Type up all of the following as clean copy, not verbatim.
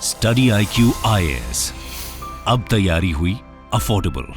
Study IQ IAS, अब तैयारी हुई अफोर्डेबल।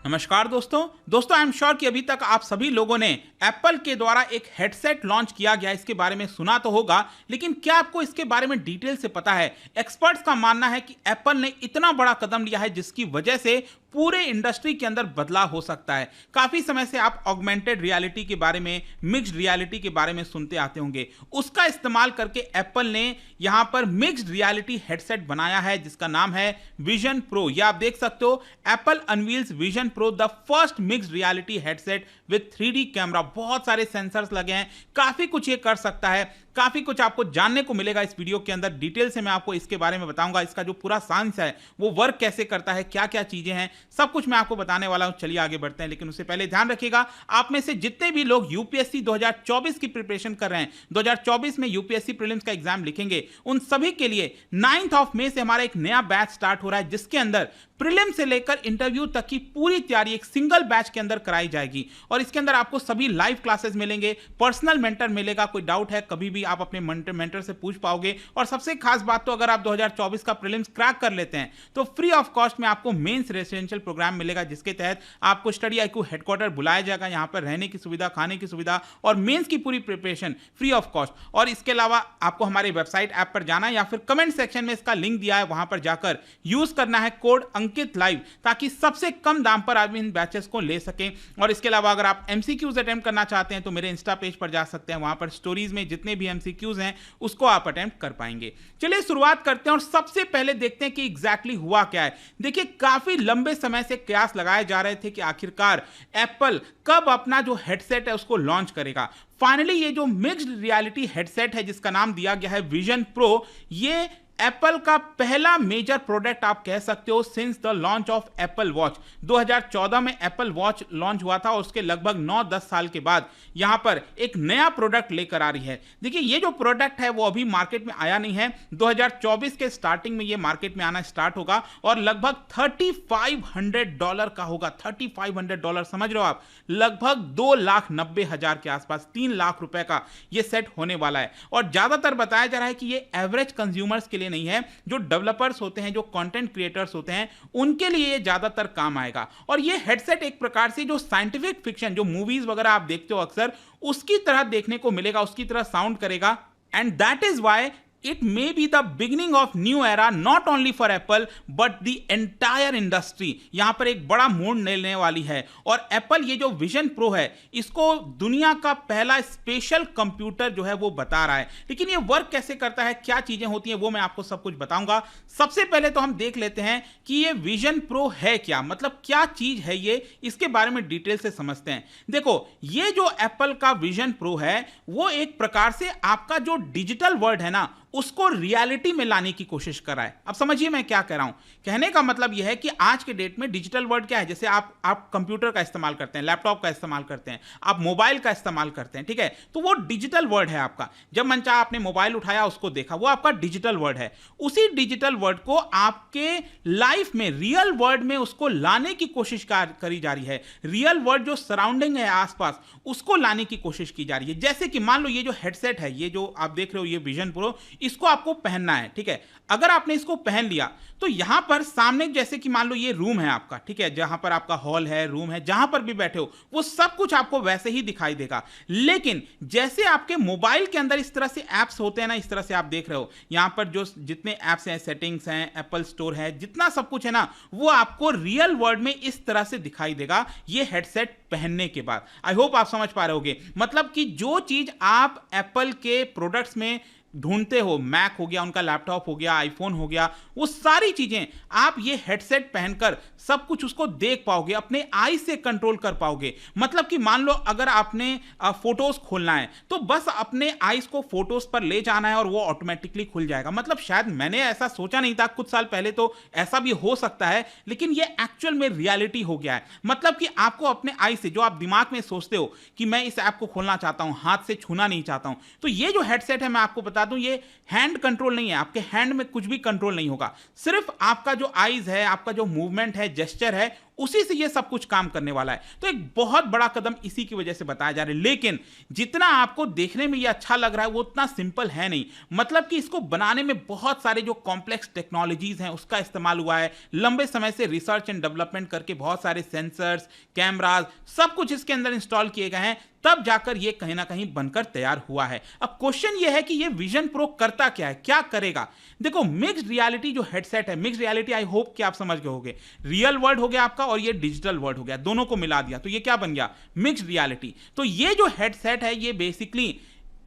नमस्कार दोस्तों आई एम श्योर कि अभी तक आप सभी लोगों ने एप्पल के द्वारा एक हेडसेट लॉन्च किया गया इसके बारे में सुना तो होगा, लेकिन क्या आपको इसके बारे में डिटेल से पता है? एक्सपर्ट्स का मानना है कि एप्पल ने इतना बड़ा कदम लिया है जिसकी वजह से पूरे इंडस्ट्री के अंदर बदलाव हो सकता है। काफी समय से आप ऑगमेंटेड रियलिटी के बारे में, मिक्स्ड रियलिटी के बारे में सुनते आते होंगे। उसका इस्तेमाल करके एप्पल ने यहां पर मिक्स्ड रियलिटी हेडसेट बनाया है जिसका नाम है विजन प्रो। ये आप देख सकते हो, Apple unveils vision pro, the first mixed reality headset with 3D camera. बहुत सारे सेंसर्स लगे हैं, काफी कुछ ये कर सकता है, काफी कुछ आपको जानने को मिलेगा इस वीडियो के अंदर। डिटेल से मैं आपको इसके बारे में बताऊंगा, इसका जो पूरा साइंस है वो वर्क कैसे करता है, क्या क्या चीजें हैं, सब कुछ मैं आपको बताने वाला हूं। चलिए आगे बढ़ते हैं, लेकिन उससे पहले ध्यान रखिएगा, आप में से जितने भी लोग यूपीएससी 2024 की प्रिपरेशन कर रहे हैं, 2024 में यूपीएससी प्रीलिम्स का एग्जाम लिखेंगे, उन सभी के लिए 9 मई से हमारा एक नया बैच स्टार्ट हो रहा है जिसके अंदर प्रीलिम से लेकर इंटरव्यू तक की पूरी तैयारी एक सिंगल बैच के अंदर कराई जाएगी। और इसके अंदर आपको सभी लाइव क्लासेस मिलेंगे, पर्सनल मेंटर मिलेगा, कोई डाउट है कभी भी आप अपने मेंटर से पूछ पाओगे। और सबसे खास बात तो अगर आप 2024 का प्रीलिम्स क्रैक कर लेते हैं तो फ्री ऑफ कॉस्ट में आपको मेंस रेसिडेंशियल प्रोग्राम मिलेगा जिसके तहत आपको स्टडी IQ हेडक्वार्टर बुलाया जाएगा, यहां पर रहने की सुविधा, खाने की सुविधा और मेंस की पूरी प्रिपरेशन फ्री ऑफ कॉस्ट। और इसके अलावा आपको हमारे वेबसाइट ऐप पर जाना है या फिर कमेंट सेक्शन में इसका लिंक दिया है, वहां पर जाकर यूज करना है कोड अंकित लाइव, ताकि सबसे कम दाम पर आप इन बैचेस को ले सकें। और इसके अलावा अगर आप MCQs अटेम्प्ट करना चाहते हैं तो मेरे इंस्टा पेज पर जा सकते हैं, वहां पर स्टोरीज में जितने भी MCQs हैं उसको आप अटेम्प्ट कर पाएंगे। चलिए शुरुआत करते हैं और सबसे पहले देखते हैं कि एग्जैक्टली हुआ क्या है। देखिए, काफी लंबे समय से कयास लगाए जा रहे थे कि आखिरकार एप्पल कब अपना जो हेडसेट है उसको लॉन्च करेगा। फाइनली ये जो मिक्स्ड रियलिटी हेडसेट है जिसका नाम दिया गया है विजन प्रो, ये एप्पल का पहला मेजर प्रोडक्ट आप कह सकते हो since the launch of Apple watch. 2014 में एप्पल वॉच लॉन्च हुआ था और उसके लगभग 9-10 साल के बाद यहां पर एक नया प्रोडक्ट लेकर आ रही है। देखिए, ये जो प्रोडक्ट है वो अभी मार्केट में आया नहीं है, 2024 के स्टार्टिंग में ये मार्केट में आना स्टार्ट होगा और लगभग $3500 का होगा। $3500 समझ रहे हो आप, लगभग 2,90,000 के आसपास, 3 लाख रुपए का ये सेट होने वाला है। और ज्यादातर बताया जा रहा है कि ये एवरेज कंज्यूमर्स के लिए नहीं है, जो डेवलपर्स होते हैं, जो कंटेंट क्रिएटर्स होते हैं, उनके लिए ये ज्यादातर काम आएगा। और ये हेडसेट एक प्रकार से जो साइंटिफिक फिक्शन, जो मूवीज वगैरह आप देखते हो अक्सर, उसकी तरह देखने को मिलेगा, उसकी तरह साउंड करेगा। And that is why it may be the beginning of new era not only for Apple but the entire industry। यहां पर एक बड़ा मोड़ लेने वाली है और एप्पल ये जो विजन प्रो है इसको दुनिया का पहला स्पेशल कंप्यूटर जो है वो बता रहा है। लेकिन ये वर्क कैसे करता है, क्या चीजें होती हैं, वो मैं आपको सब कुछ बताऊंगा। सबसे पहले तो हम देख लेते हैं कि ये विजन प्रो है क्या, मतलब क्या चीज है ये, इसके बारे में डिटेल से समझते हैं। देखो, ये जो एप्पल का विजन प्रो है वो एक प्रकार से आपका जो डिजिटल वर्ल्ड है ना उसको रियलिटी में लाने की कोशिश कर रहा है। अब समझिए मैं क्या कह रहा हूं। कहने का मतलब यह है कि आज के डेट में डिजिटल वर्ल्ड क्या है, जैसे आप कंप्यूटर का इस्तेमाल करते हैं, लैपटॉप का इस्तेमाल करते हैं, आप मोबाइल का इस्तेमाल करते हैं, ठीक है, तो वो डिजिटल वर्ल्ड है आपका। जब मन चाहा आपने मोबाइल उठाया, उसको देखा, वो आपका डिजिटल वर्ल्ड है। उसी डिजिटल वर्ल्ड को आपके लाइफ में, रियल वर्ल्ड में उसको लाने की कोशिश करी जा रही है। रियल वर्ल्ड जो सराउंडिंग है आसपास, उसको लाने की कोशिश की जा रही है। जैसे कि मान लो ये जो हेडसेट है, ये जो आप देख रहे हो, ये विजन प्रो, इसको आपको पहनना है, ठीक है। अगर आपने इसको पहन लिया तो यहां पर सामने, जैसे कि मान लो ये रूम है आपका, ठीक है, जहां पर आपका हॉल है, रूम है, जहां पर भी बैठे हो वो सब कुछ आपको वैसे ही दिखाई देगा। लेकिन जैसे आपके मोबाइल के अंदर इस तरह से एप्स होते हैं ना, इस तरह से आप देख रहे हो, यहां पर जो जितने एप्स हैं, सेटिंग्स हैं, एप्पल स्टोर है, जितना सब कुछ है ना, वो आपको रियल वर्ल्ड में इस तरह से दिखाई देगा ये हेडसेट पहनने के बाद। आई होप आप समझ पा रहे होगे, मतलब कि जो चीज आप एप्पल के प्रोडक्ट्स में ढूंढते हो, मैक हो गया, उनका लैपटॉप हो गया, आईफोन हो गया, वो सारी चीजें आप ये हेडसेट पहनकर सब कुछ उसको देख पाओगे, अपने आई से कंट्रोल कर पाओगे। मतलब कि मान लो अगर आपने फोटोज खोलना है तो बस अपने आईज को फोटोज पर ले जाना है और वो ऑटोमेटिकली खुल जाएगा। मतलब शायद मैंने ऐसा सोचा नहीं था कुछ साल पहले, तो ऐसा भी हो सकता है, लेकिन ये एक्चुअल में रियलिटी हो गया है। मतलब कि आपको अपने आई से, जो आप दिमाग में सोचते हो कि मैं इस ऐप को खोलना चाहता हूं, हाथ से छूना नहीं चाहता हूं, तो ये जो हेडसेट है मैं आपको बता दूं, ये हैंड कंट्रोल नहीं है, आपके हैंड में कुछ भी कंट्रोल नहीं होगा, सिर्फ आपका जो आईज है, आपका जो मूवमेंट है, जेस्चर है, उसी से ये सब कुछ काम करने वाला है। तो एक बहुत बड़ा कदम इसी की वजह से बताया जा रहा है। लेकिन जितना आपको देखने में ये अच्छा लग रहा है वो उतना सिंपल है नहीं। मतलब कि इसको बनाने में बहुत सारे जो कॉम्प्लेक्स टेक्नोलॉजीज हैं उसका इस्तेमाल हुआ है। लंबे समय से रिसर्च एंड डेवलपमेंट करके बहुत सारे सेंसर्स, कैमराज, सब कुछ इसके अंदर इंस्टॉल किए गए हैं, तब जाकर ये कहीं ना कहीं बनकर तैयार हुआ है। अब क्वेश्चन ये है कि ये विजन प्रो करता क्या है, क्या करेगा। देखो, मिक्स्ड रियलिटी जो हेडसेट है, मिक्स्ड रियलिटी आई होप कि आप समझ गए होंगे। रियल वर्ल्ड हो गया आपका और ये डिजिटल वर्ल्ड हो गया, दोनों को मिला दिया तो ये क्या बन गया, मिक्स्ड रियलिटी। तो ये जो हेडसेट है ये बेसिकली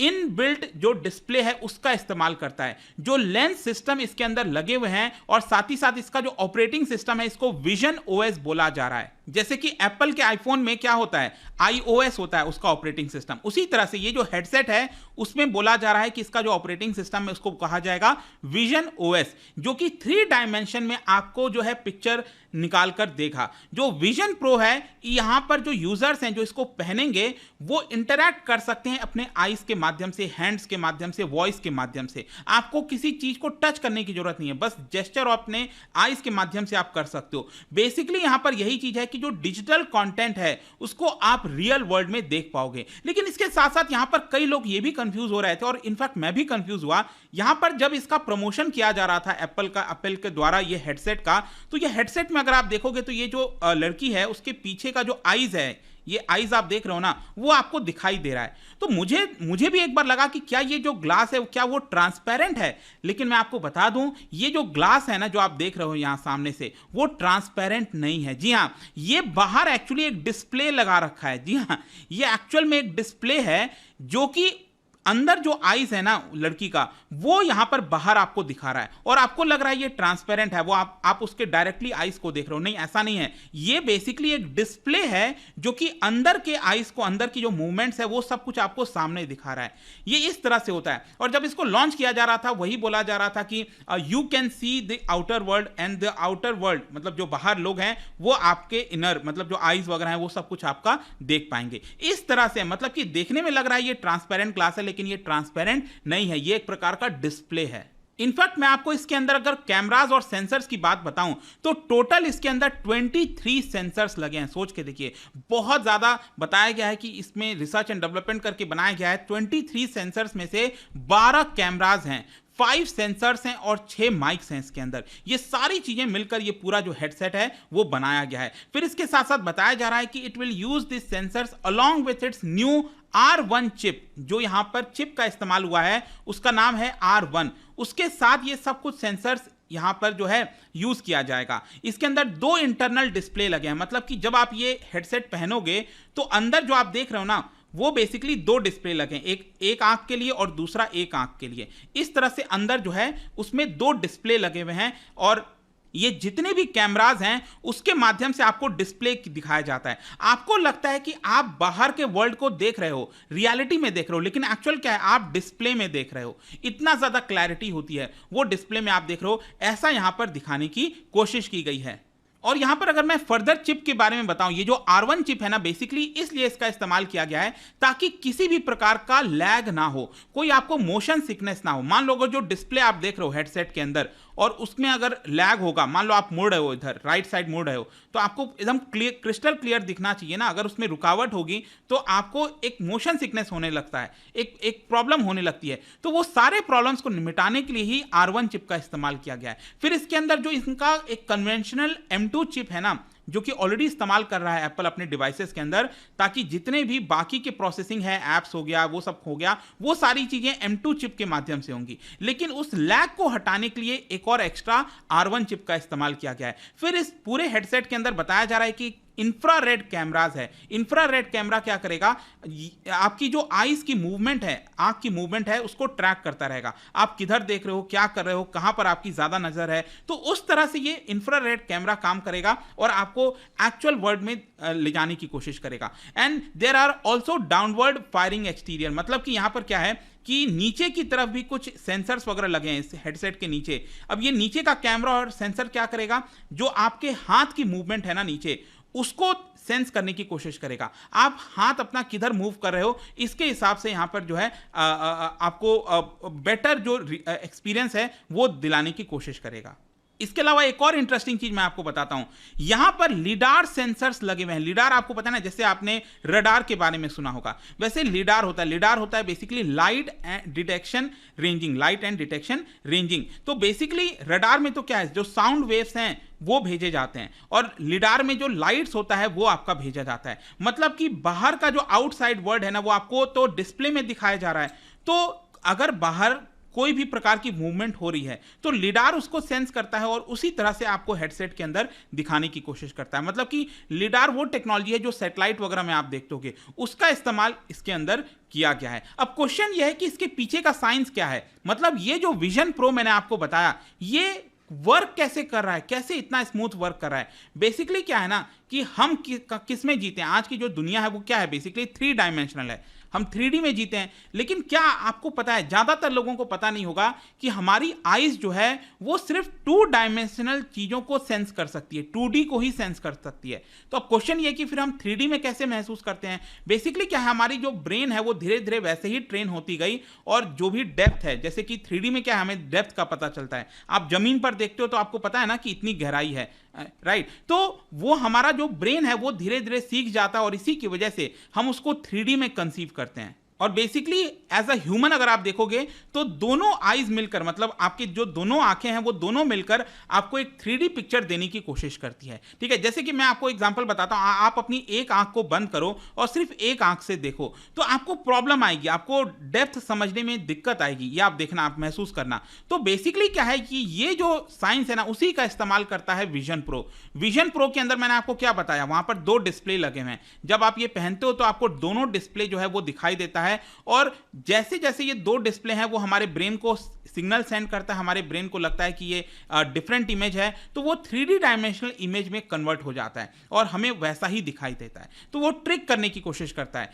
इनबिल्ट जो डिस्प्ले है उसका इस्तेमाल करता है। जो लेंस सिस्टम इसके अंदर लगे हुए हैं और साथ ही साथ इसका जो ऑपरेटिंग सिस्टम है इसको विजन ओएस बोला जा रहा है। जैसे कि एप्पल के आईफोन में क्या होता है, iOS होता है उसका ऑपरेटिंग सिस्टम, उसी तरह से ये जो हेडसेट है उसमें बोला जा रहा है कि इसका जो ऑपरेटिंग सिस्टम है उसको कहा जाएगा विजन ओएस, जो कि 3 डायमेंशन में आपको जो है पिक्चर निकाल कर देगा। जो विजन प्रो है, यहां पर जो यूजर्स हैं जो इसको पहनेंगे वो इंटरैक्ट कर सकते हैं अपने आईज के माध्यम से, हैंड्स के माध्यम से, वॉइस के माध्यम से। आपको किसी चीज को टच करने की जरूरत नहीं है, बस जेस्चर और अपने आईज के माध्यम से आप कर सकते हो। बेसिकली यहां पर यही चीज है कि जो डिजिटल कंटेंट है उसको आप रियल वर्ल्ड में देख पाओगे। लेकिन इसके साथ साथ यहां पर कई लोग ये भी कंफ्यूज हो रहे थे और इनफैक्ट मैं भी कंफ्यूज हुआ यहां पर जब इसका प्रमोशन किया जा रहा था एप्पल के द्वारा ये हेडसेट का। तो ये हेडसेट में अगर आप देखोगे तो ये जो लड़की है उसके पीछे का जो आईज है, ये आईज आप देख रहे हो ना, वो आपको दिखाई दे रहा है। तो मुझे भी एक बार लगा कि क्या ये जो ग्लास है क्या वो ट्रांसपेरेंट है, लेकिन मैं आपको बता दूं ये जो ग्लास है ना जो आप देख रहे हो यहां सामने से, वो ट्रांसपेरेंट नहीं है। जी हां, ये बाहर एक्चुअली एक डिस्प्ले लगा रखा है। जी हां, ये एक्चुअल में एक डिस्प्ले है जो कि अंदर जो आईज है ना लड़की का वो यहां पर बाहर आपको दिखा रहा है और आपको लग रहा है ये ट्रांसपेरेंट है, वो आप उसके डायरेक्टली आईज को देख रहे हो। नहीं, ऐसा नहीं है। ये बेसिकली एक डिस्प्ले है जो कि अंदर के आईज को, अंदर की जो मूवमेंट्स है वो सब कुछ आपको सामने दिखा रहा है। ये इस तरह से होता है। और जब इसको लॉन्च किया जा रहा था वही बोला जा रहा था कि you can see the outer world and the outer world, मतलब जो बाहर लोग हैं वो आपके इनर, मतलब जो आईज वगैरह है वो सब कुछ आपका देख पाएंगे। इस तरह से मतलब कि देखने में लग रहा है ये ट्रांसपेरेंट ग्लास है, लेकिन ये ट्रांसपेरेंट नहीं है, ये एक प्रकार का डिस्प्ले है। इनफैक्ट मैं आपको इसके अंदर अगर कैमरास और सेंसर्स की बात बताऊं तो टोटल इसके अंदर 23 सेंसर्स लगे हैं। सोच के देखिए, बहुत ज्यादा बताया गया है कि इसमें रिसर्च एंड डेवलपमेंट करके बनाया गया है। 23 सेंसर्स में से 12 कैमरास हैं, 5 सेंसर्स हैं और 6 माइक्स हैं इसके अंदर। ये सारी चीजें मिलकर ये पूरा जो हेडसेट है वो बनाया गया है। फिर इसके साथ साथ बताया जा रहा है कि it will use this sensors along with its new R1 chip. जो यहां पर चिप का इस्तेमाल हुआ है उसका नाम है R1। उसके साथ ये सब कुछ सेंसर्स यहां पर जो है यूज किया जाएगा। इसके अंदर 2 इंटरनल डिस्प्ले लगे हैं, मतलब कि जब आप ये हेडसेट पहनोगे तो अंदर जो आप देख रहे हो ना वो बेसिकली 2 डिस्प्ले लगे हैं, एक आंख के लिए और दूसरा एक आंख के लिए। इस तरह से अंदर जो है उसमें 2 डिस्प्ले लगे हुए हैं और ये जितने भी कैमरास हैं उसके माध्यम से आपको डिस्प्ले दिखाया जाता है। आपको लगता है कि आप बाहर के वर्ल्ड को देख रहे हो, रियलिटी में देख रहे हो, लेकिन एक्चुअल क्या है, आप डिस्प्ले में देख रहे हो। इतना ज्यादा क्लैरिटी होती है वो डिस्प्ले में आप देख रहे हो, ऐसा यहां पर दिखाने की कोशिश की गई है। और यहां पर अगर मैं फर्दर चिप के बारे में बताऊं, ये जो R1 चिप है ना बेसिकली इसलिए इसका इस्तेमाल किया गया है ताकि किसी भी प्रकार का लैग ना हो, कोई आपको मोशन सिकनेस ना हो। मान लो अगर जो डिस्प्ले आप देख रहे हो हेडसेट के अंदर और उसमें अगर लैग होगा, मान लो आप मुड़ रहे हो इधर राइट साइड मुड़ रहे हो, तो आपको एकदम क्रिस्टल क्लियर दिखना चाहिए ना। अगर उसमें रुकावट होगी तो आपको एक मोशन सिकनेस होने लगता है, एक प्रॉब्लम होने लगती है। तो वो सारे प्रॉब्लम्स को निपटाने के लिए ही R1 चिप का इस्तेमाल किया गया है। फिर इसके अंदर जो इनका एक कन्वेंशनल M2 चिप है ना जो कि ऑलरेडी इस्तेमाल कर रहा है एप्पल अपने डिवाइसेस के अंदर, ताकि जितने भी बाकी के प्रोसेसिंग है, ऐप्स हो गया, वो सब हो गया, वो सारी चीजें M2 चिप के माध्यम से होंगी। लेकिन उस लैग को हटाने के लिए एक और एक्स्ट्रा R1 चिप का इस्तेमाल किया गया है। फिर इस पूरे हेडसेट के अंदर बताया जा रहा है कि इंफ्रारेड कैमराज है। इंफ्रारेड कैमरा क्या करेगा, आपकी जो आईज की मूवमेंट है, आंख की मूवमेंट है, उसको ट्रैक करता रहेगा। आप किधर देख रहे हो, क्या कर रहे हो, कहां पर आपकी ज्यादा नजर है, तो उस तरह से ये इंफ्रारेड कैमरा काम करेगा और आपको एक्चुअल वर्ल्ड में ले जाने की कोशिश करेगा। And there are also downward firing exterior, मतलब कि यहां पर क्या है कि नीचे की तरफ भी कुछ सेंसर्स वगैरह लगे हैं इस हेडसेट के नीचे। अब ये नीचे का कैमरा और सेंसर क्या करेगा, जो आपके हाथ की मूवमेंट है ना नीचे, उसको सेंस करने की कोशिश करेगा। आप हाथ अपना किधर मूव कर रहे हो इसके हिसाब से यहां पर जो है आपको बेटर जो एक्सपीरियंस है वो दिलाने की कोशिश करेगा। इसके अलावा एक और इंटरेस्टिंग चीज मैं आपको बताता हूं, यहां पर लिडार सेंसर्स लगे हुए हैं। लिडार आपको पता है ना, जैसे आपने रडार के बारे में सुना होगा, वैसे लिडार होता है basically light and detection ranging, light and detection ranging. तो बेसिकली रडार में तो क्या है, जो साउंड वेव्स हैं वो भेजे जाते हैं, और लिडार में जो लाइट्स होता है वो आपका भेजा जाता है। मतलब कि बाहर का जो आउटसाइड वर्ल्ड है ना, वो आपको तो डिस्प्ले में दिखाया जा रहा है। तो अगर बाहर कोई भी प्रकार की मूवमेंट हो रही है तो लिडार उसको सेंस करता है और उसी तरह से आपको हेडसेट के अंदर दिखाने की कोशिश करता है। मतलब कि लिडार वो टेक्नोलॉजी है जो सैटेलाइट वगैरह में आप देखते होगे, उसका इस्तेमाल इसके अंदर किया गया है। अब क्वेश्चन यह है कि इसके पीछे का साइंस क्या है। मतलब ये जो विजन प्रो मैंने आपको बताया, ये वर्क कैसे कर रहा है, कैसे इतना स्मूथ वर्क कर रहा है। बेसिकली क्या है ना कि हम किस में जीते हैं, आज की जो दुनिया है वो क्या है, बेसिकली 3 डायमेंशनल है, हम 3D में जीते हैं। लेकिन क्या आपको पता है, ज्यादातर लोगों को पता नहीं होगा कि हमारी आईज जो है वो सिर्फ 2 डायमेंशनल चीजों को सेंस कर सकती है, 2D को ही सेंस कर सकती है। तो अब क्वेश्चन ये कि फिर हम 3D में कैसे महसूस करते हैं। बेसिकली क्या है, हमारी जो ब्रेन है वो धीरे धीरे वैसे ही ट्रेन होती गई, और जो भी डेप्थ है, जैसे कि 3D में क्या है, हमें डेप्थ का पता चलता है। आप जमीन पर देखते हो तो आपको पता है ना कि इतनी गहराई है, राइट। तो वो हमारा जो ब्रेन है वो धीरे धीरे सीख जाता है, और इसी की वजह से हम उसको 3D में कंसीव करते हैं। और बेसिकली एज अ ह्यूमन अगर आप देखोगे तो दोनों आईज मिलकर, मतलब आपकी जो दोनों आंखें हैं वो दोनों मिलकर आपको एक 3D पिक्चर देने की कोशिश करती है। ठीक है, जैसे कि मैं आपको एग्जांपल बताता हूं, आप अपनी एक आंख को बंद करो और सिर्फ एक आंख से देखो तो आपको प्रॉब्लम आएगी, आपको डेप्थ समझने में दिक्कत आएगी, ये आप देखना, आप महसूस करना। तो बेसिकली क्या है कि ये जो साइंस है ना, उसी का इस्तेमाल करता है विजन प्रो। विजन प्रो के अंदर मैंने आपको क्या बताया, वहां पर 2 डिस्प्ले लगे हुए हैं। जब आप ये पहनते हो तो आपको दोनों डिस्प्ले जो है वो दिखाई देता है, और जैसे जैसे ये 2 डिस्प्ले हैं वो हमारे ब्रेन को सिग्नल सेंड करता है, हमारे ब्रेन को लगता है कि ये डिफरेंट इमेज है, तो वो 3D डायमेंशनल इमेज में कन्वर्ट हो जाता है और हमें वैसा ही दिखाई देता है। तो वो ट्रिक करने की कोशिश करता है,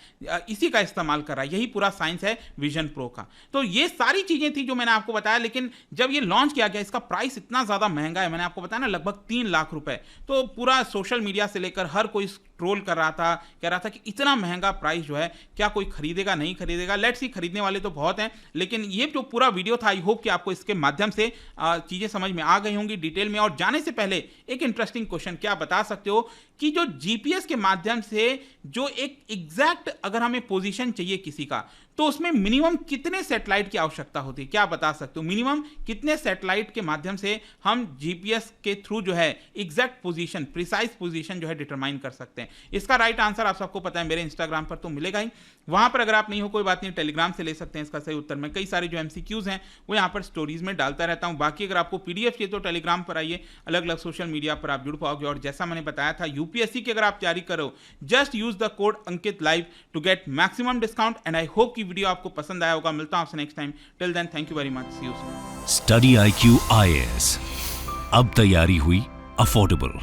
इसी का इस्तेमाल कर रहा है। यही पूरा साइंस है विजन प्रो का। तो ये सारी चीजें थी जो मैंने आपको बताया, लेकिन जब ये लॉन्च किया गया, इसका प्राइस इतना ज्यादा महंगा है, मैंने आपको बताया ना, लगभग 3 लाख रुपए। तो पूरा सोशल मीडिया से लेकर हर कोई ट्रोल कर रहा था, कह रहा था कि इतना महंगा प्राइस जो है क्या कोई खरीदेगा, नहीं खरीदेगा। लेट्स सी, खरीदने वाले तो बहुत हैं, लेकिन ये जो पूरा वीडियो था, आई होप कि आपको इसके माध्यम से चीजें समझ में आ गई होंगी डिटेल में। और जाने से पहले एक इंटरेस्टिंग क्वेश्चन, क्या बता सकते हो कि जो जीपीएस के माध्यम से जो एक एग्जैक्ट अगर हमें पोजीशन चाहिए किसी का, तो उसमें मिनिमम कितने सैटेलाइट की आवश्यकता होती है, क्या बता सकते हो? मिनिमम कितने सैटेलाइट के माध्यम से हम जीपीएस के थ्रू जो है एग्जैक्ट पोजीशन, प्रिसाइज पोजीशन जो है डिटरमाइन कर सकते हैं? इसका राइट आंसर आप सबको पता है, मेरे इंस्टाग्राम पर तो मिलेगा ही। वहां पर अगर आप नहीं हो कोई बात नहीं, टेलीग्राम से ले सकते हैं इसका सही उत्तर। मैं कई सारे जो एमसीक्यूज हैं वो यहाँ पर स्टोरीज में डालता रहता हूँ। बाकी अगर आपको पीडीएफ चाहिए तो टेलीग्राम पर आइए, अलग अलग सोशल मीडिया पर आप जुड़ पाओगे। और जैसा मैंने बताया था, यूपीएससी की अगर आप तैयारी करो, just use the code Ankit live to get maximum discount. And I hope कि वीडियो आपको पसंद आया होगा। मिलता हूं आपसे next time. Till then, thank you very much, see you soon. Study IQ IAS, अब तैयारी हुई अफोर्डेबल।